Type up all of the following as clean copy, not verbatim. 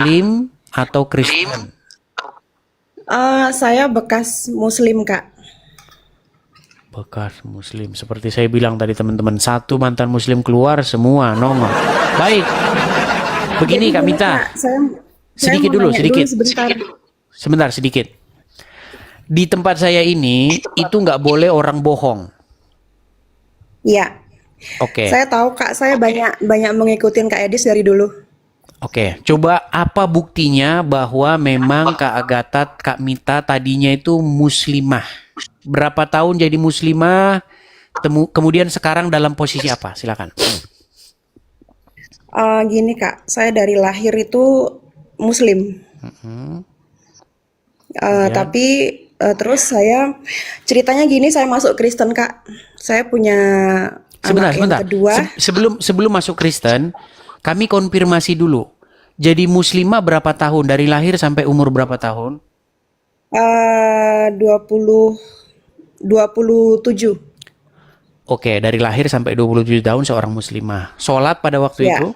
Muslim atau Kristen? Saya bekas Muslim, Kak. Bekas Muslim. Seperti saya bilang tadi teman-teman, satu mantan Muslim keluar, semua nongol. Baik, Jadi begini Kak gini, Mita. Kak, saya Sedikit mau dulu, nanya dulu sedikit. sebentar. Sebentar, sedikit. Di tempat saya ini, itu nggak boleh orang bohong. Iya, Oke, saya tahu, Kak. Saya banyak banyak mengikutin Kak Edis dari dulu. oke. Coba apa buktinya bahwa memang Kak Agatha, Kak Mita tadinya itu muslimah? Berapa tahun jadi muslimah? Kemudian sekarang dalam posisi apa? Silakan. Gini, Kak, saya dari lahir itu Muslim. Kemudian, Tapi terus saya ceritanya gini, saya masuk Kristen, Kak. Saya punya anak sebentar, yang sebentar. kedua. Sebelum masuk Kristen, kami konfirmasi dulu. Jadi muslimah berapa tahun? Dari lahir sampai umur berapa tahun? 20 27. Oke, dari lahir sampai 27 tahun seorang muslimah. Sholat pada waktu Ya, itu?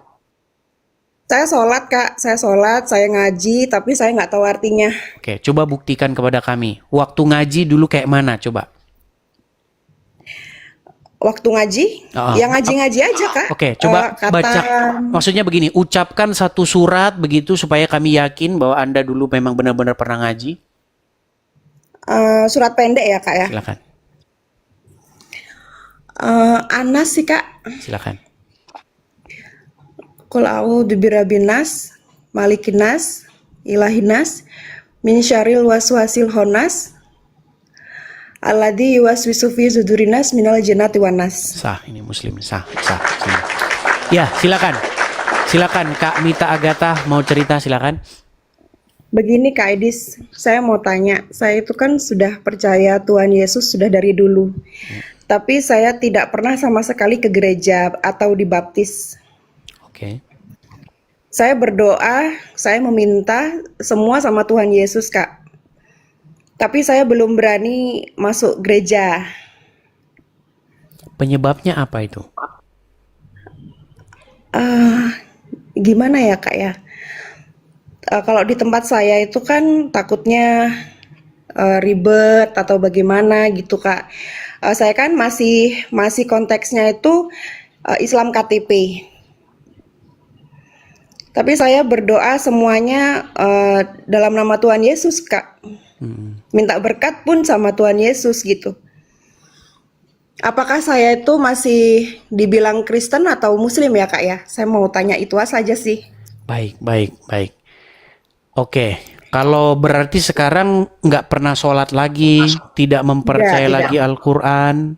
saya sholat, Kak. Saya sholat, saya ngaji, tapi saya nggak tahu artinya. Oke, coba buktikan kepada kami. Waktu ngaji dulu kayak mana? Coba. Waktu ngaji, Oh, ya ngaji-ngaji aja, Kak. oke, coba Kata baca. Maksudnya begini, ucapkan satu surat begitu supaya kami yakin bahwa Anda dulu memang benar-benar pernah ngaji. surat pendek ya, Kak ya. Silakan, Anas sih, Kak. silakan. Qul a'udzu birabbinas, malikinas, ilahinas, min syarril waswasil khannas, alladzi yuwaswisu fi sudurinas minal jinnati wan nas. Sah, ini muslim. Sah, sah. Sini. Ya, silakan. Silakan, Kak Mita Agatha mau cerita, silakan. Begini, Kak Edis, saya mau tanya, saya itu kan sudah percaya Tuhan Yesus sudah dari dulu. Tapi saya tidak pernah sama sekali ke gereja atau dibaptis. Oke. Saya berdoa, saya meminta semua sama Tuhan Yesus, Kak. Tapi saya belum berani masuk gereja. Penyebabnya apa itu? Gimana ya, Kak ya? Kalau di tempat saya itu kan takutnya ribet atau bagaimana gitu, Kak. Saya kan masih konteksnya itu Islam KTP. Tapi saya berdoa semuanya dalam nama Tuhan Yesus, Kak. Minta berkat pun sama Tuhan Yesus gitu. Apakah saya itu masih dibilang Kristen atau Muslim ya, Kak ya? Saya mau tanya itu saja sih. Baik, baik, baik. Oke, kalau berarti sekarang nggak pernah sholat lagi, tidak mempercaya Tidak, lagi Al-Quran.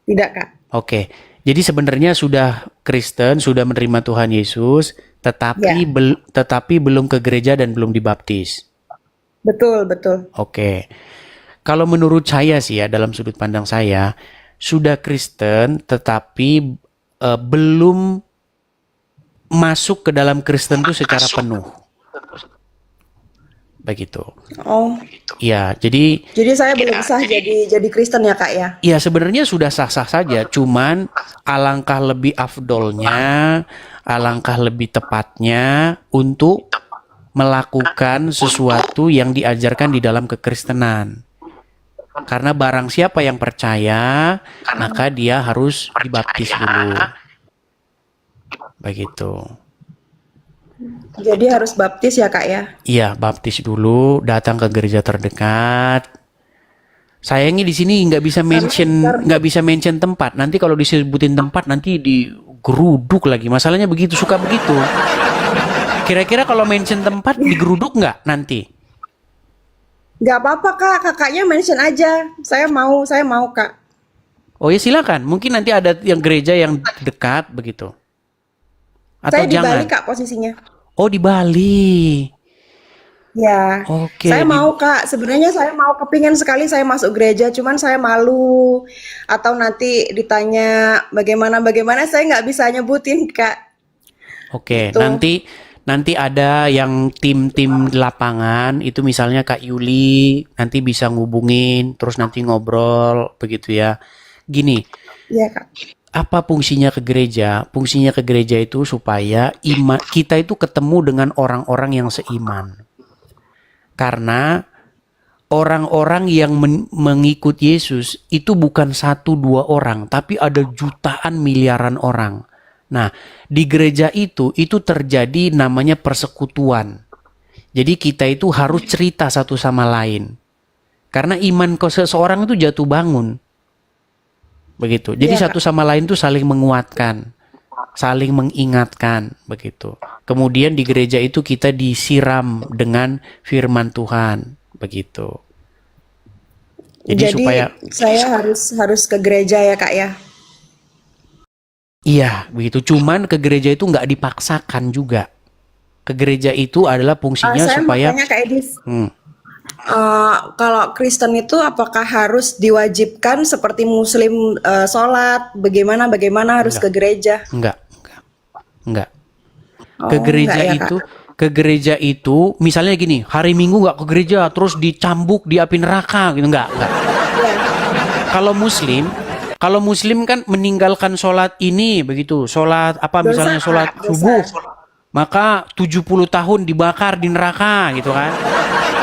tidak, Kak. Oke, jadi sebenarnya sudah Kristen, sudah menerima Tuhan Yesus, tetapi Ya, tetapi belum ke gereja dan belum dibaptis. betul, betul. Oke, kalau menurut saya sih ya, dalam sudut pandang saya, sudah Kristen tetapi belum masuk ke dalam Kristen itu secara penuh. Begitu. Oh, Ya, jadi saya belum sah jadi Kristen ya, Kak ya? ya sebenarnya sudah sah-sah saja, cuman alangkah lebih afdolnya, alangkah lebih tepatnya untuk melakukan sesuatu yang diajarkan di dalam kekristenan. Karena barang siapa yang percaya, maka dia harus dibaptis dulu. Begitu. Jadi harus baptis ya, Kak ya? Iya, baptis dulu, datang ke gereja terdekat. Sayangnya di sini nggak bisa mention tempat. Nanti kalau disebutin tempat nanti digeruduk lagi. Masalahnya begitu, suka begitu. Kira-kira kalau mention tempat digeruduk nggak nanti? Nggak apa-apa, Kak. Kakaknya mention aja. Saya mau, Kak. Oh ya silakan. Mungkin nanti ada yang gereja yang dekat begitu. Atau Saya di Bali, jangan. Kak, posisinya. Oh di Bali. Ya, Oke, saya mau, Kak. Sebenarnya saya mau kepingin sekali saya masuk gereja, cuman saya malu. Atau nanti ditanya bagaimana, saya nggak bisa nyebutin, Kak. oke. Gitu. Nanti ada yang tim-tim lapangan itu misalnya Kak Yuli nanti bisa ngubungin terus nanti ngobrol begitu ya. Gini, Iya, Kak. apa fungsinya ke gereja? Fungsinya ke gereja itu supaya iman kita itu ketemu dengan orang-orang yang seiman. Karena orang-orang yang mengikut Yesus itu bukan satu dua orang, tapi ada jutaan miliaran orang. Nah, di gereja itu terjadi namanya persekutuan. Jadi kita itu harus cerita satu sama lain. Karena iman seseorang itu jatuh bangun. Begitu. Jadi Iya, satu Kak. sama lain tuh saling menguatkan, saling mengingatkan, begitu. Kemudian di gereja itu kita disiram dengan firman Tuhan, begitu. Jadi Jadi supaya saya harus ke gereja ya, Kak ya. iya, begitu. Cuman ke gereja itu nggak dipaksakan juga. Ke gereja itu adalah fungsinya Saya mau supaya tanya Kak Edis, hmm, kalau Kristen itu apakah harus diwajibkan seperti Muslim sholat? Bagaimana harus enggak, ke gereja? enggak, enggak. Ke Oh, enggak gereja ya, Kak. itu misalnya gini, hari Minggu nggak ke gereja terus dicambuk di api neraka gitu, enggak. Ya, Kalau muslim kan meninggalkan sholat ini begitu, sholat apa dosa misalnya sholat Kak, subuh, dosa. maka 70 tahun dibakar di neraka gitu kan.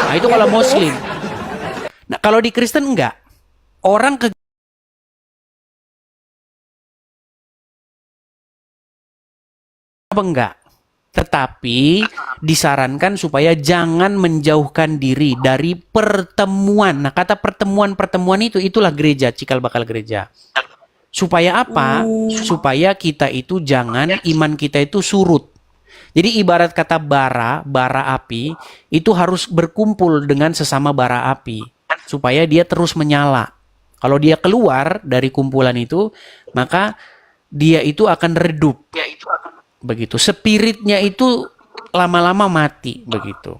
Nah itu Ya kalau betul. muslim. Nah kalau di Kristen enggak. Orang ke apa enggak? Tetapi disarankan supaya jangan menjauhkan diri dari pertemuan. Nah kata pertemuan itulah gereja, cikal bakal gereja. Supaya apa? Supaya kita itu jangan iman kita itu surut. Jadi ibarat kata bara api itu harus berkumpul dengan sesama bara api supaya dia terus menyala. Kalau dia keluar dari kumpulan itu, maka dia itu akan redup. Begitu. Spiritnya itu lama-lama mati begitu.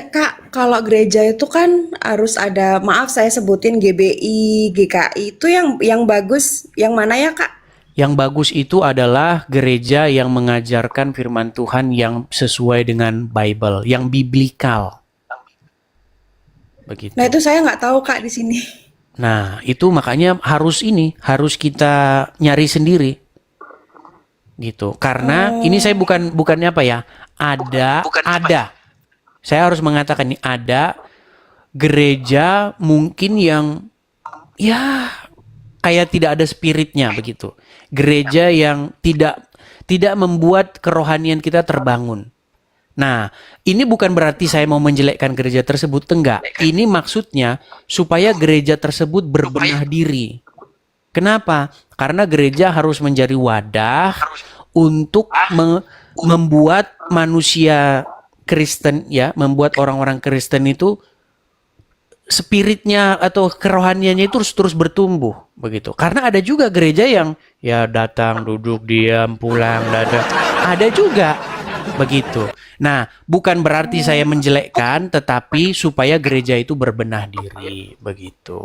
Kak, kalau gereja itu kan harus ada, maaf saya sebutin GBI, GKI itu yang bagus, yang mana ya Kak? Yang bagus itu adalah gereja yang mengajarkan firman Tuhan yang sesuai dengan Bible, yang biblikal. Nah Begitu. itu saya nggak tahu Kak di sini. Nah, itu makanya harus kita nyari sendiri gitu. Karena ini saya bukannya apa ya? Ada. Saya harus mengatakan ini ada gereja mungkin yang ya kayak tidak ada spiritnya begitu. Gereja yang tidak membuat kerohanian kita terbangun. Nah, ini bukan berarti saya mau menjelekkan gereja tersebut, enggak. Ini maksudnya supaya gereja tersebut berbenah diri. Kenapa? Karena gereja harus menjadi wadah untuk membuat manusia Kristen ya, membuat orang-orang Kristen itu spiritnya atau kerohaniannya itu terus bertumbuh begitu. Karena ada juga gereja yang ya datang, duduk, diam, pulang, dadah. Ada juga begitu. Nah, bukan berarti saya menjelekkan, tetapi supaya gereja itu berbenah diri begitu.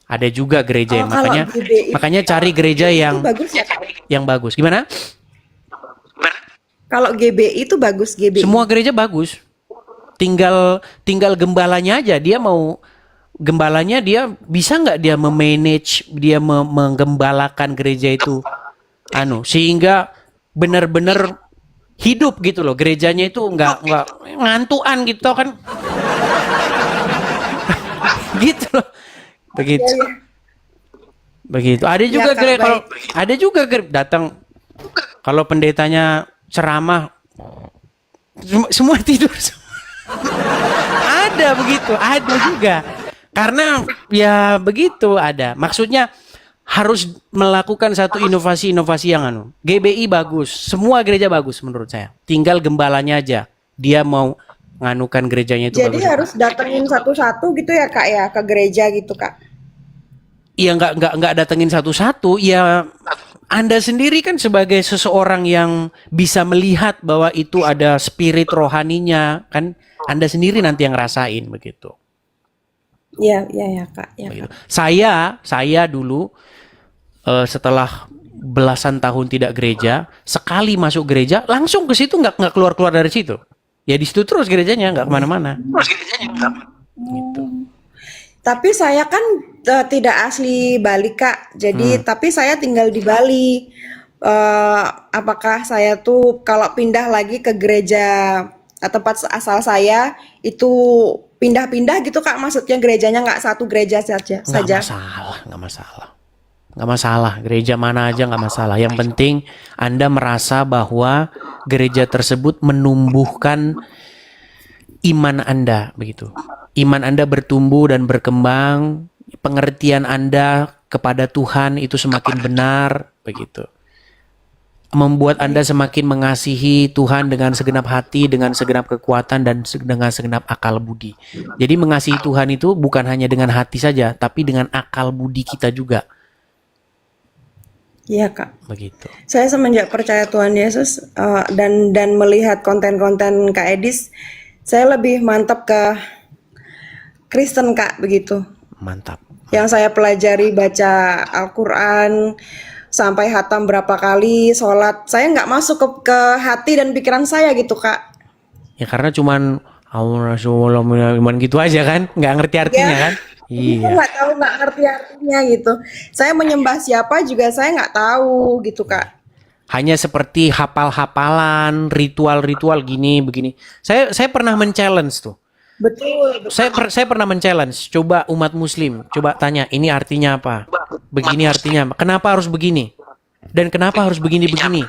Ada juga gereja yang Kalau GBI makanya cari gereja itu bagus ya Kak? yang bagus. Gimana? Kalau GBI itu bagus GBI. Semua gereja bagus. Tinggal gembalanya aja, gembalanya dia bisa nggak dia memanage, dia menggembalakan gereja itu sehingga benar-benar hidup gitu loh, gerejanya itu nggak ngantuan gitu kan. Gitu loh, begitu. Ya, ya. Begitu. Ada Ya juga Kak, kalau baik. ada juga datang kalau pendetanya ceramah semua tidur. Ada begitu, ada juga. Karena ya begitu ada. Maksudnya harus melakukan satu inovasi-inovasi yang GBI bagus, semua gereja bagus menurut saya. Tinggal gembalanya aja. Dia mau nganukan gerejanya itu Jadi bagus. harus datengin satu-satu gitu ya Kak ya ke gereja gitu Kak. Ya nggak datengin satu-satu. Ya Anda sendiri kan sebagai seseorang yang bisa melihat bahwa itu ada spirit rohaninya, kan Anda sendiri nanti yang rasain begitu. Iya, iya ya Kak, ya Begitu. Kak. Saya dulu setelah belasan tahun tidak gereja, sekali masuk gereja langsung ke situ, nggak keluar dari situ. Ya di situ terus gerejanya, nggak kemana-mana. Gitu. Tapi saya kan tidak asli Bali, Kak. Jadi, tapi saya tinggal di Bali. Apakah saya tuh kalau pindah lagi ke gereja tempat asal saya itu pindah-pindah gitu, Kak? Maksudnya gerejanya nggak satu gereja saja. Nggak masalah, nggak masalah. Nggak masalah, gereja mana aja nggak masalah. Yang penting Anda merasa bahwa gereja tersebut menumbuhkan iman Anda, begitu. Iman Anda bertumbuh dan berkembang, pengertian Anda kepada Tuhan itu semakin benar, begitu. Membuat Anda semakin mengasihi Tuhan dengan segenap hati, dengan segenap kekuatan, dan dengan segenap akal budi. Jadi mengasihi Tuhan itu bukan hanya dengan hati saja, tapi dengan akal budi kita juga. Iya, Kak. Begitu. Saya semenjak percaya Tuhan Yesus dan melihat konten-konten Kak Edis, saya lebih mantap ke Kristen, Kak, begitu. Mantap. Yang saya pelajari baca Al-Quran sampai hatam berapa kali, sholat, saya nggak masuk ke hati dan pikiran saya gitu, Kak. Ya karena cuman iman gitu aja kan, nggak ngerti artinya Ya. kan? Iya. Nggak tahu, nggak ngerti artinya gitu. Saya menyembah siapa juga saya nggak tahu gitu, Kak. Hanya seperti hafal-hafalan, ritual-ritual gini begini. Saya pernah men-challenge tuh. Betul. Saya pernah men-challenge. Coba umat Muslim, coba tanya ini artinya apa? Begini artinya apa? Kenapa harus begini? Dan kenapa harus begini-begini?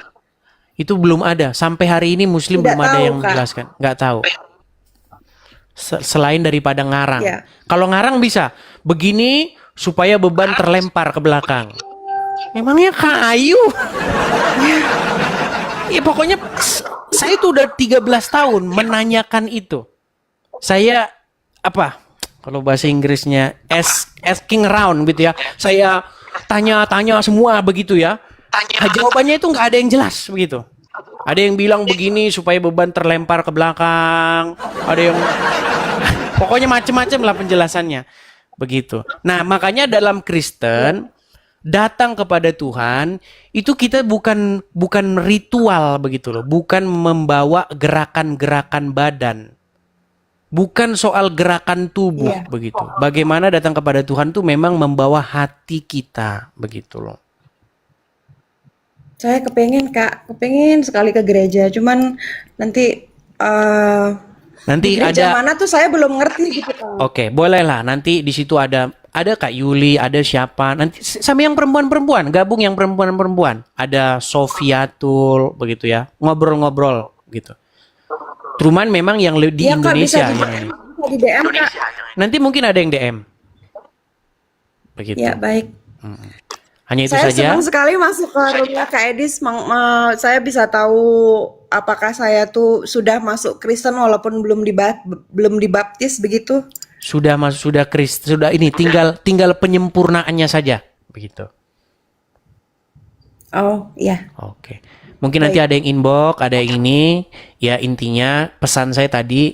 Itu belum ada. Sampai hari ini Muslim Tidak belum ada tahu, yang Kak. menjelaskan. Nggak tahu. Selain daripada ngarang. Ya. Kalau ngarang bisa. Begini supaya beban terlempar ke belakang. Memangnya kayu? Ya pokoknya saya tuh udah 13 tahun menanyakan itu. Saya apa? Kalau bahasa Inggrisnya asking around gitu ya. Saya tanya-tanya semua begitu ya. Jawabannya itu nggak ada yang jelas begitu. Ada yang bilang begini supaya beban terlempar ke belakang. Ada yang pokoknya macam-macam lah penjelasannya. Begitu. Nah, makanya dalam Kristen datang kepada Tuhan itu kita bukan ritual begitu loh, bukan membawa gerakan-gerakan badan. Bukan soal gerakan tubuh begitu. Bagaimana datang kepada Tuhan tuh memang membawa hati kita begitu loh. Saya kepengen, Kak, kepengen sekali ke gereja. Cuman nanti Nanti di gereja ada mana tuh saya belum ngerti gitu, Kak. Oke, boleh lah. Nanti di situ ada Kak Yuli, ada siapa? Nanti sama yang perempuan-perempuan, gabung yang perempuan-perempuan. Ada Sofiatul begitu ya. Ngobrol-ngobrol gitu. Cuman memang yang di Iya, Kak, Indonesia bisa yang ini. di DM, Kak. Nanti mungkin ada yang DM. Begitu. Ya, baik. Hanya itu Saya saja. senang sekali masuk ke rumah Kak Edis. Saya bisa tahu apakah saya tuh sudah masuk Kristen walaupun belum dibaptis begitu. Sudah ini tinggal penyempurnaannya saja begitu. Oh, iya. Oke. Mungkin nanti ada yang inbox, ada yang ini. Ya intinya pesan saya tadi,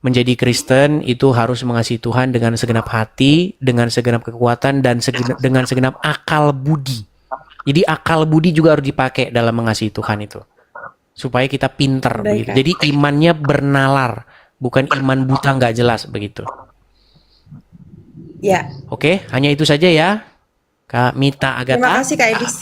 menjadi Kristen itu harus mengasihi Tuhan dengan segenap hati, dengan segenap kekuatan, dan dengan segenap akal budi. Jadi akal budi juga harus dipakai dalam mengasihi Tuhan itu. Supaya kita pinter begitu. Jadi imannya bernalar, bukan iman buta nggak jelas begitu. Ya. Oke, hanya itu saja ya. Kak Mita Agatha. Terima kasih Kak Edis.